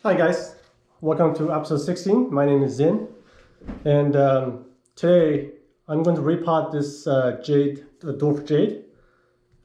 Hi guys, welcome to episode 16. My name is Zin, and today I'm going to repot this jade, the dwarf jade.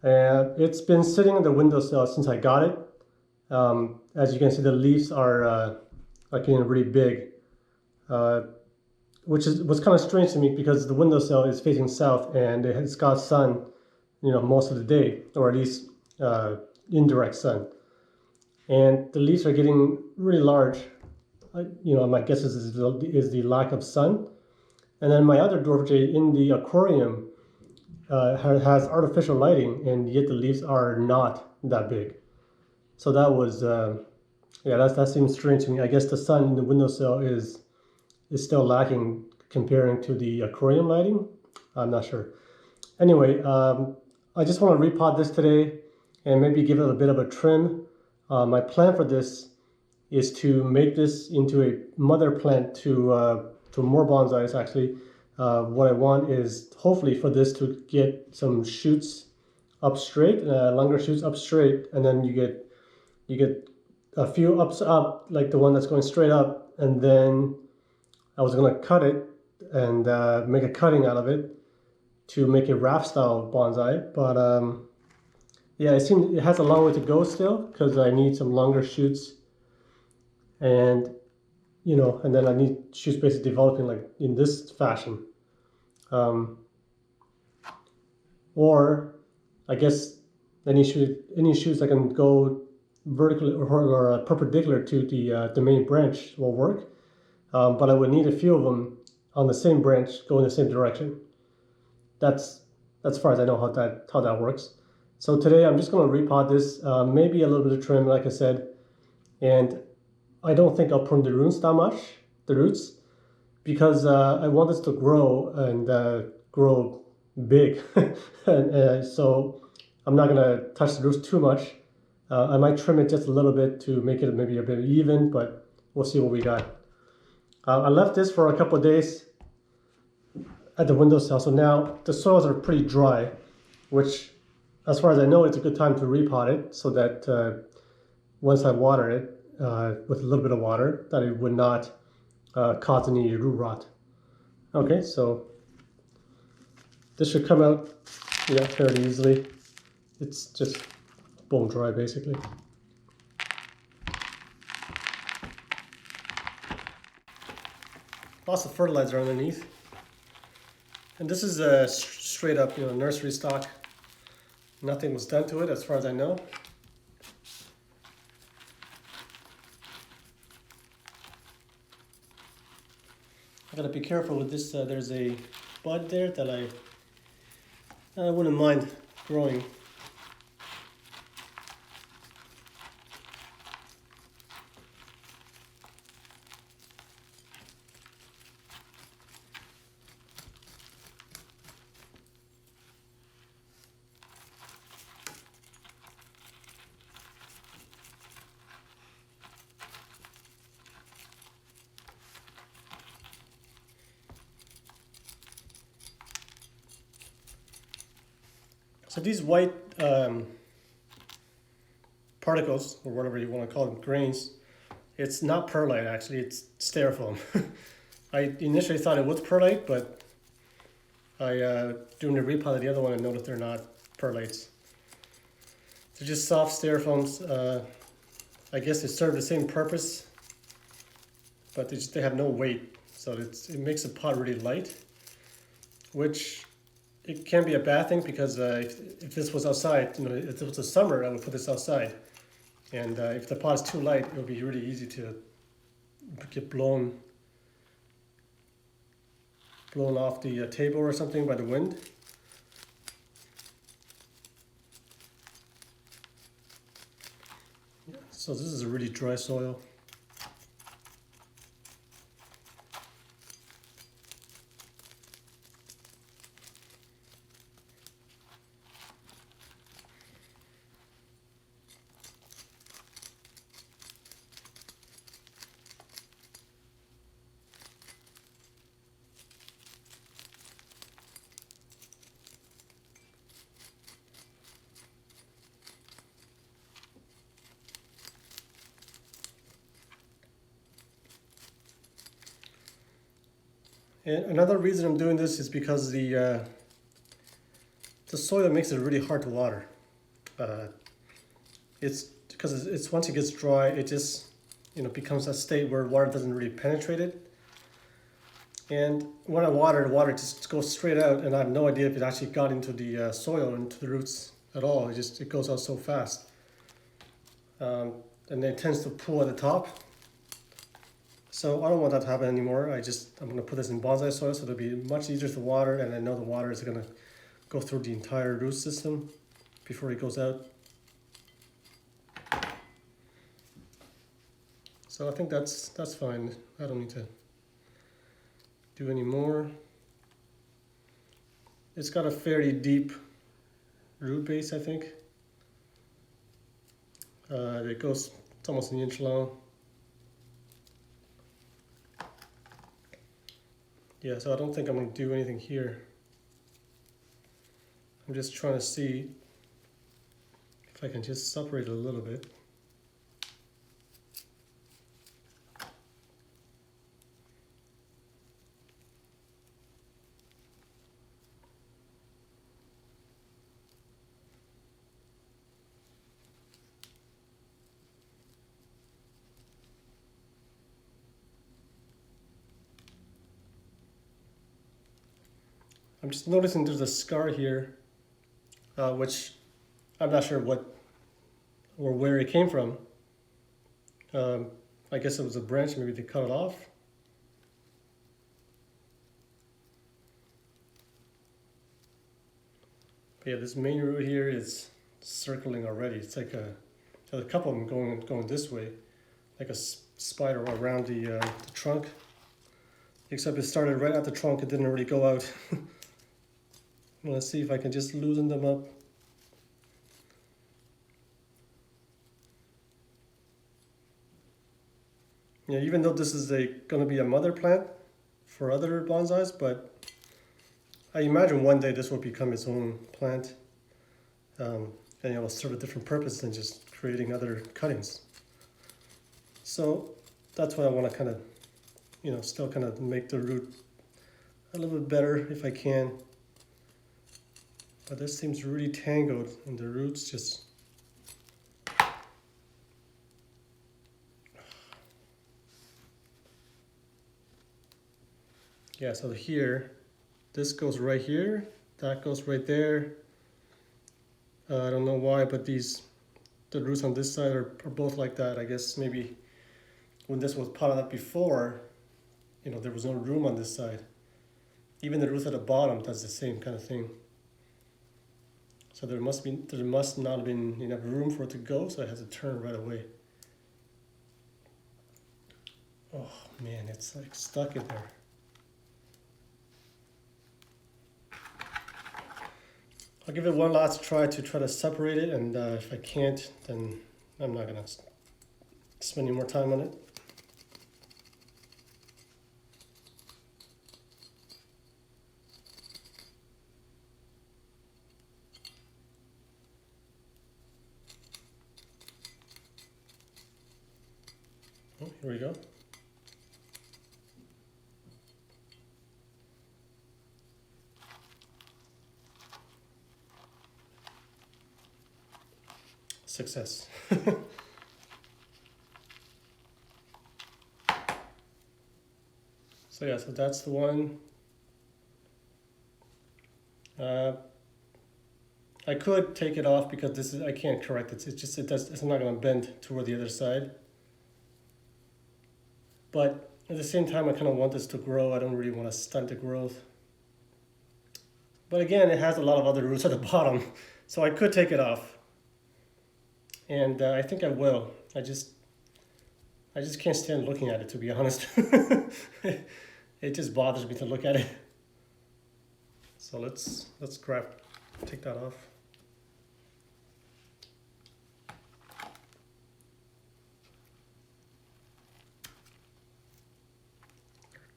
It's been sitting in the windowsill since I got it. As you can see, the leaves are getting really big, uh, which was kind of strange to me because the windowsill is facing south and it's got sun, most of the day, or at least indirect sun. And the leaves are getting really large. My guess is the lack of sun. And then my other dwarf jade in the aquarium has artificial lighting, and yet the leaves are not that big. So that seems strange to me. I guess the sun in the windowsill is still lacking comparing to the aquarium lighting. I'm not sure. Anyway, I just want to repot this today and maybe give it a bit of a trim. My plan for this is to make this into a mother plant to more bonsais actually. What I want is hopefully for this to get some shoots up straight, longer shoots up straight, and then you get a few ups up like the one that's going straight up, and then I was gonna cut it and make a cutting out of it to make a raft style bonsai, but yeah, it has a long way to go still because I need some longer shoots and and then I need shoots basically developing like in this fashion. Um, or I guess any shoots that can go vertically or perpendicular to the main branch will work. But I would need a few of them on the same branch going the same direction. That's as far as I know how that works. So today I'm just going to repot this, maybe a little bit of trim, like I said, and I don't think I'll prune the roots that much, the roots, because I want this to grow and grow big. And so I'm not gonna touch the roots too much. I might trim it just a little bit to make it maybe a bit even, but we'll see what we got. I left this for a couple of days at the windowsill, so now the soils are pretty dry, which, as far as I know, it's a good time to repot it so that once I water it with a little bit of water, that it would not cause any root rot. Okay, so this should come out fairly easily. It's just bone dry basically. Lots of fertilizer underneath. And this is a straight up nursery stock. Nothing was done to it as far as I know. I gotta be careful with this. There's a bud there that I wouldn't mind growing. So these white particles, or whatever you want to call them, grains, it's not perlite actually, it's styrofoam. I initially thought it was perlite, but I doing the repot of the other one and noticed they're not perlites. They're just soft styrofoams. I guess they serve the same purpose, but they have no weight, so it makes the pot really light, which it can be a bad thing because if this was outside, if it was a summer, I would put this outside. And if the pot is too light, it would be really easy to get blown off the table or something by the wind. Yeah, so this is a really dry soil. And another reason I'm doing this is because the soil makes it really hard to water. It's because it's once it gets dry, it just becomes a state where water doesn't really penetrate it. And when I water, the water just goes straight out, and I have no idea if it actually got into the soil, into the roots at all. It goes out so fast, and it tends to pool at the top. So I don't want that to happen anymore. I'm going to put this in bonsai soil, so it'll be much easier to water, and I know the water is going to go through the entire root system before it goes out. So I think that's fine. I don't need to do any more. It's got a fairly deep root base, I think. It's almost an inch long. Yeah, so I don't think I'm going to do anything here. I'm just trying to see if I can just separate it a little bit. I'm just noticing there's a scar here, which I'm not sure what or where it came from. I guess it was a branch, maybe they cut it off. But yeah, this main root here is circling already. It's like there's a couple of them going this way, like a spider around the trunk. Except it started right at the trunk, it didn't really go out. Let's see if I can just loosen them up. Yeah, even though this is going to be a mother plant for other bonsais, but I imagine one day this will become its own plant, and it will serve a different purpose than just creating other cuttings. So that's what I want to kind of, still kind of make the root a little bit better if I can. But this seems really tangled, and the roots just... Yeah, so here, this goes right here, that goes right there. I don't know why, but the roots on this side are both like that. I guess maybe when this was potted up before, there was no room on this side. Even the roots at the bottom does the same kind of thing. So there must not have been enough room for it to go, so it has to turn right away. Oh man, it's like stuck in there. I'll give it one last try to separate it, and if I can't, then I'm not gonna spend any more time on it. Oh, here we go. Success. So yeah, so that's the one. I could take it off because I can't correct it. It's not going to bend toward the other side. But at the same time, I kind of want this to grow. I don't really want to stunt the growth. But again, it has a lot of other roots at the bottom, so I could take it off. And I think I will. I just can't stand looking at it, to be honest. It just bothers me to look at it. So let's take that off.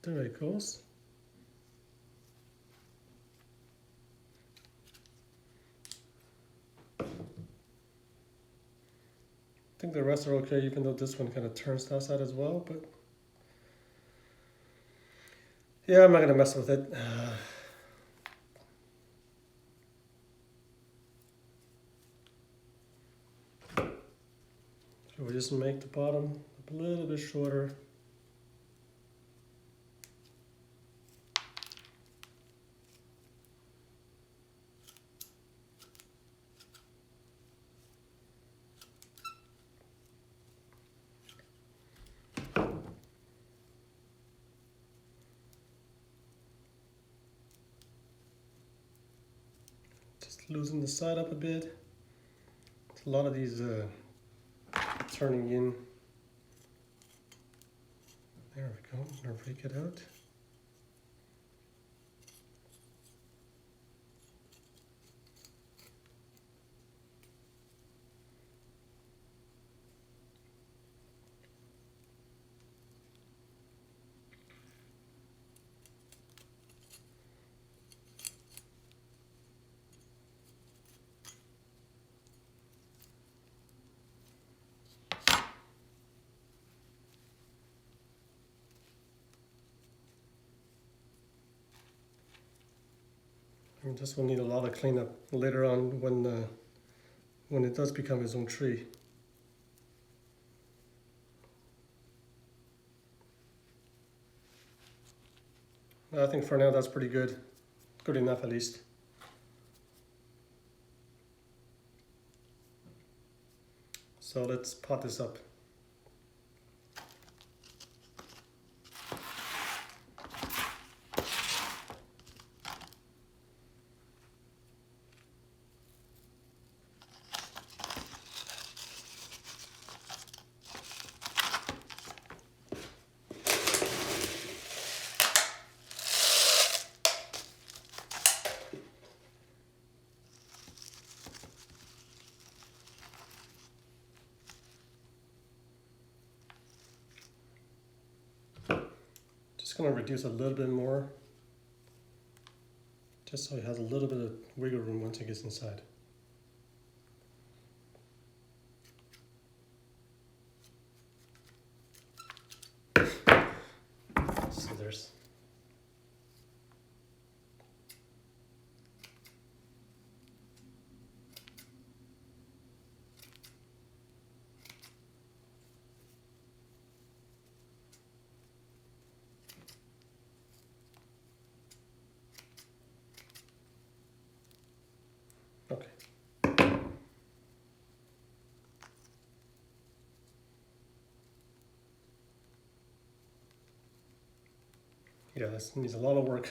There it goes. I think the rest are okay, even though this one kind of turns that side as well, but Yeah, I'm not gonna mess with it. Should we just make the bottom a little bit shorter? Just loosen the side up a bit. A lot of these turning in. There we go. Now rake it out. And this will need a lot of cleanup later on when it does become its own tree. I think for now that's pretty good. Good enough at least. So let's pot this up. Just going to reduce a little bit more, just so it has a little bit of wiggle room once it gets inside. Scissors. Okay. Yeah, this needs a lot of work,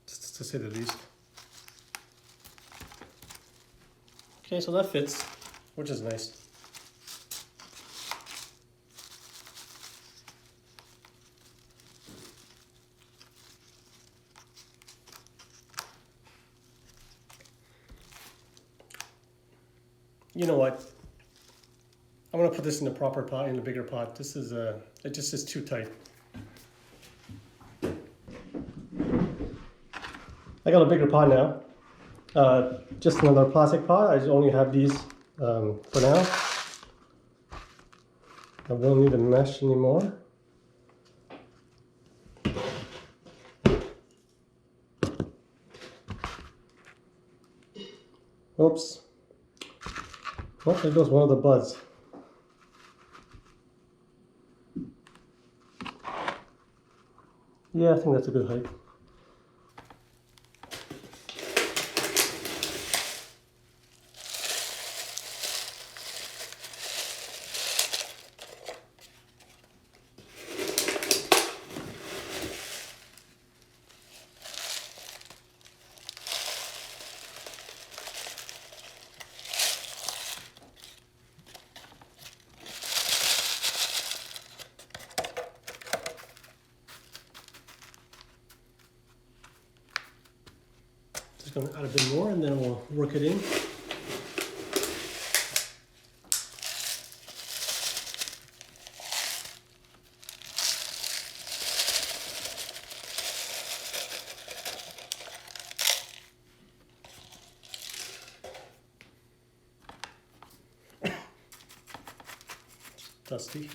just to say the least. Okay, so that fits, which is nice. You know what? I'm gonna put this in the proper pot, in the bigger pot. This is it just is too tight. I got a bigger pot now. Just another plastic pot. I only have these for now. I won't need a mesh anymore. Oops. Oh, there goes one of the buds. Yeah, I think that's a good height. Just going to add a bit more and then we'll work it in. Dusty.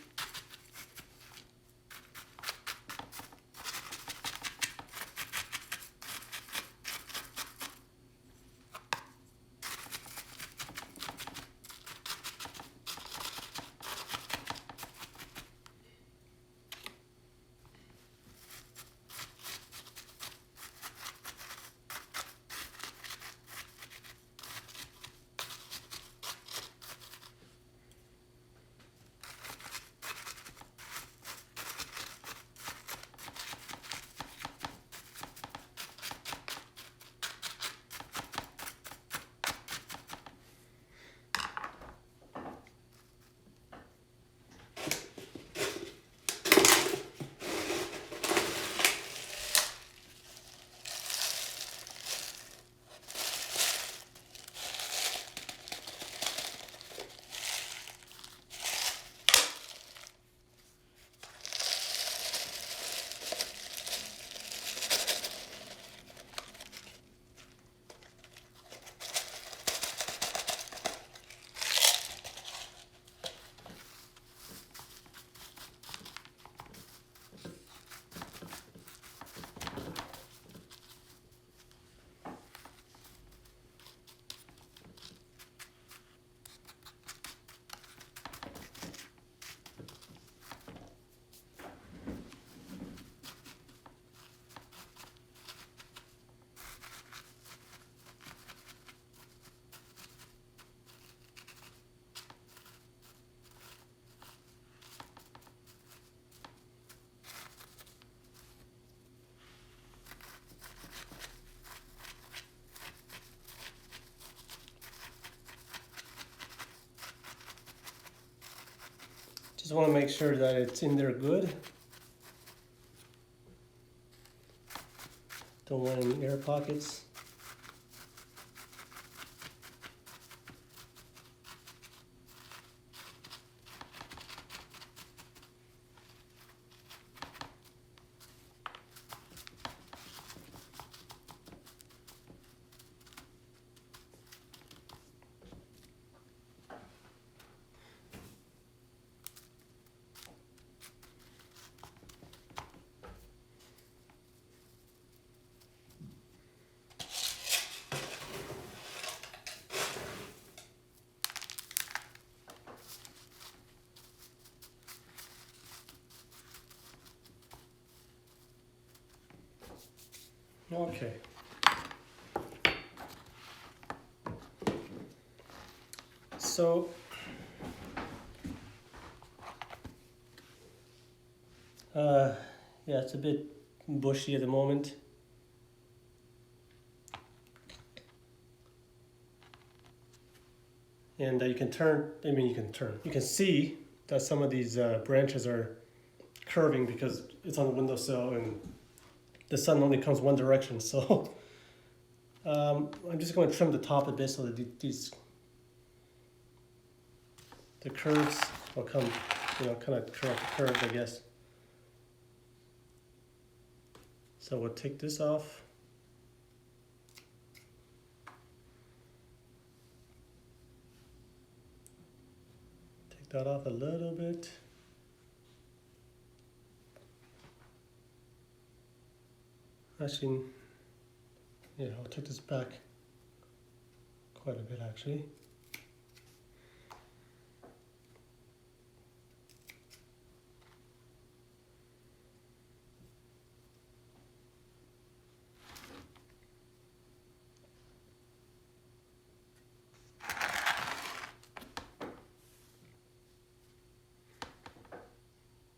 Just want to make sure that it's in there good. Don't want any air pockets. Okay. So yeah, it's a bit bushy at the moment. And you can you can see that some of these branches are curving because it's on the windowsill and the sun only comes one direction. So I'm just going to trim the top a bit so that the curves will come, kind of curved, I guess. So we'll take this off. Take that off a little bit. Actually, yeah, I'll take this back quite a bit actually.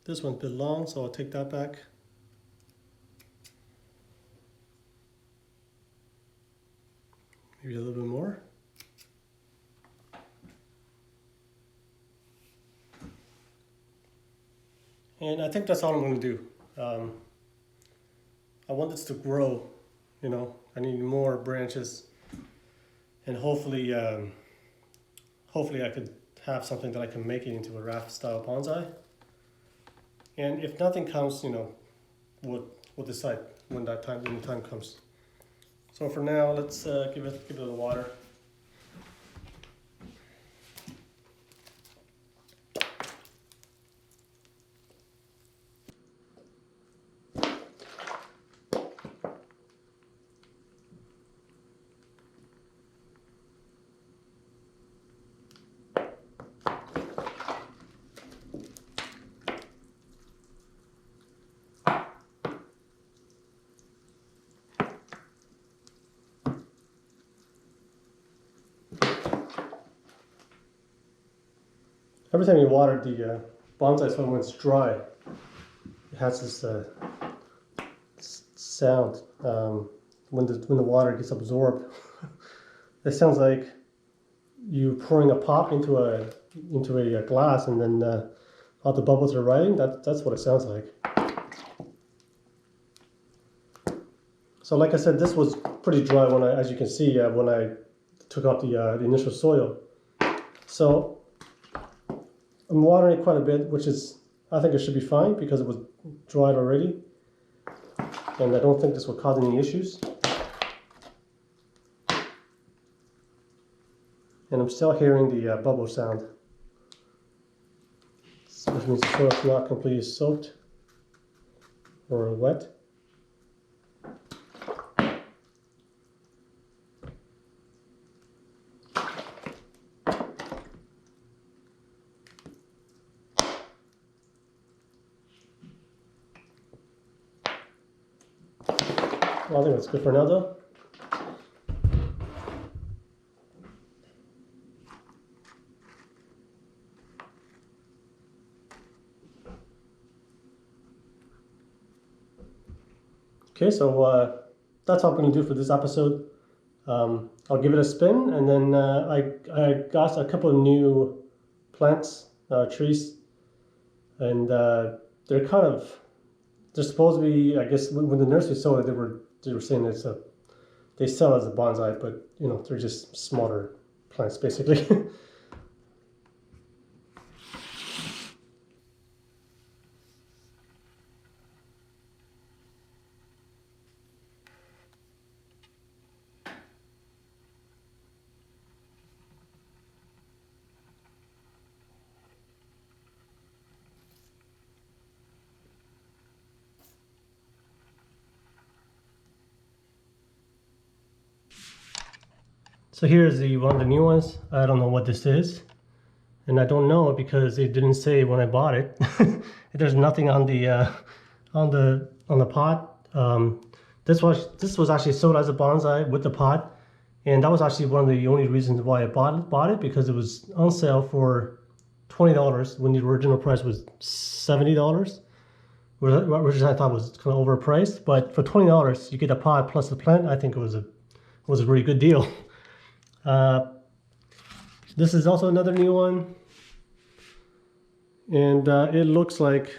This one's a bit long, so I'll take that back. Maybe a little bit more. And I think that's all I'm going to do. I want this to grow, I need more branches, and hopefully I could have something that I can make it into a raft style bonsai. And if nothing comes, we'll decide when the time comes. So for now, let's give it a little water. Every time you water the bonsai soil when it's dry, it has this sound when the water gets absorbed. It sounds like you pouring a pop into a glass, and then all the bubbles are rising. That's what it sounds like. So, like I said, this was pretty dry as you can see, when I took out the initial soil. So I'm watering it quite a bit, I think it should be fine because it was dried already, and I don't think this will cause any issues. And I'm still hearing the bubble sound, which means the soil is not completely soaked or wet. Well, I think that's good for now though. Okay, so that's all I'm going to do for this episode. I'll give it a spin, and then I got a couple of new plants, trees and they're supposed to be, I guess, when the nursery sold it, they were saying they sell as a bonsai, but you know, they're just smaller plants basically. So here's one of the new ones. I don't know what this is, and I don't know because it didn't say when I bought it. There's nothing on the pot. This was actually sold as a bonsai with the pot, and that was actually one of the only reasons why I bought it, because it was on sale for $20 when the original price was $70, which I thought was kind of overpriced. But for $20, you get a pot plus the plant. I think it was a really good deal. This is also another new one, and it looks like,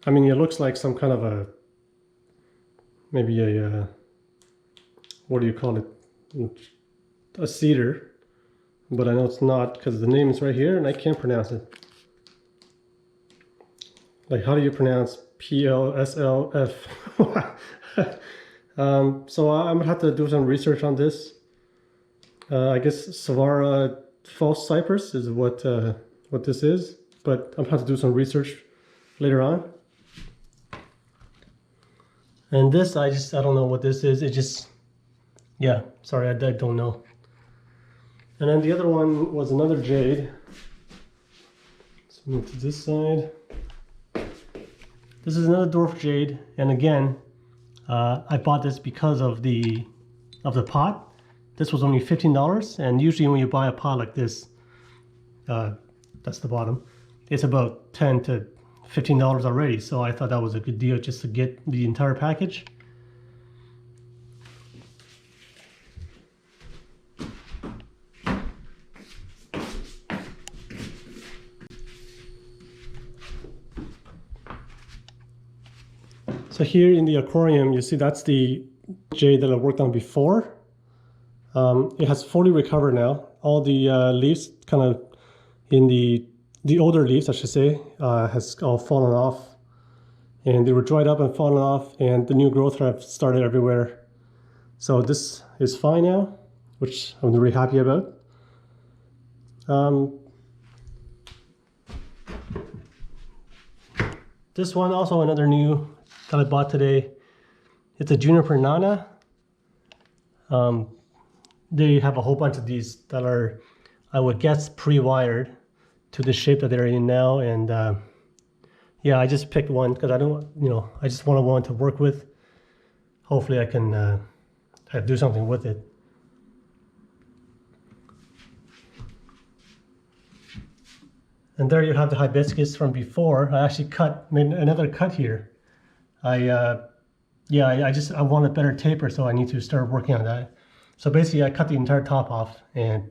I mean, it looks like some kind of maybe a what do you call it, a cedar, but I know it's not because the name is right here and I can't pronounce it. Like, how do you pronounce PLSLF? So I'm gonna have to do some research on this. I guess Savara false cypress is what this is, but I'm gonna have to do some research later on. And this, I don't know what this is. It just, yeah, sorry, I don't know. And then the other one was another jade. Let's move to this side. This is another dwarf jade, and again, I bought this because of the pot. This was only $15, and usually when you buy a pot like this, that's the bottom, it's about $10 to $15 already. So I thought that was a good deal just to get the entire package. So here in the aquarium, you see that's the jade that I worked on before. It has fully recovered now. All the leaves, kind of in the older leaves, I should say, has all fallen off, and they were dried up and fallen off, and the new growth have started everywhere. So this is fine now, which I'm really happy about. This one also another new that I bought today. It's a juniper nana. They have a whole bunch of these that are, I would guess, pre-wired to the shape that they're in now. And yeah, I just picked one because I don't, you know, I just want one to work with. Hopefully I can do something with it. And there you have the hibiscus from before. I actually made another cut here. I want a better taper, so I need to start working on that. So basically I cut the entire top off, and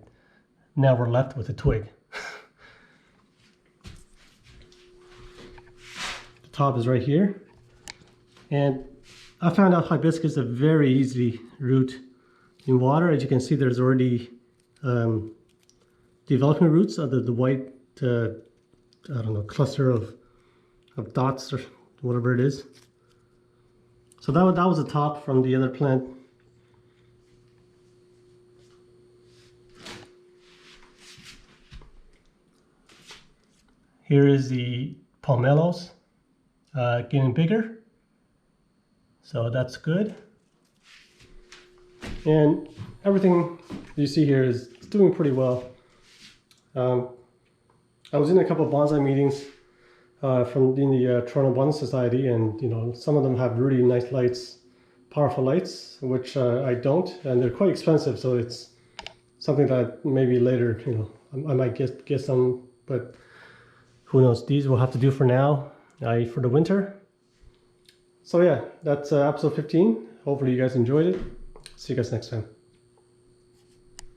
now we're left with a twig. The top is right here. And I found out hibiscus is a very easy root in water. As you can see, there's already developing roots of the white, I don't know, cluster of dots or whatever it is. So that was the top from the other plant. Here is the pomelos getting bigger, so that's good. And everything you see here is doing pretty well. I was in a couple of bonsai meetings from the Toronto Bonsai Society, and you know, some of them have really nice lights, powerful lights, which I don't, and they're quite expensive. So it's something that maybe later, you know, I might get some, but who knows? These will have to do for now, for the winter. So yeah, that's episode 15. Hopefully you guys enjoyed it. See you guys next time.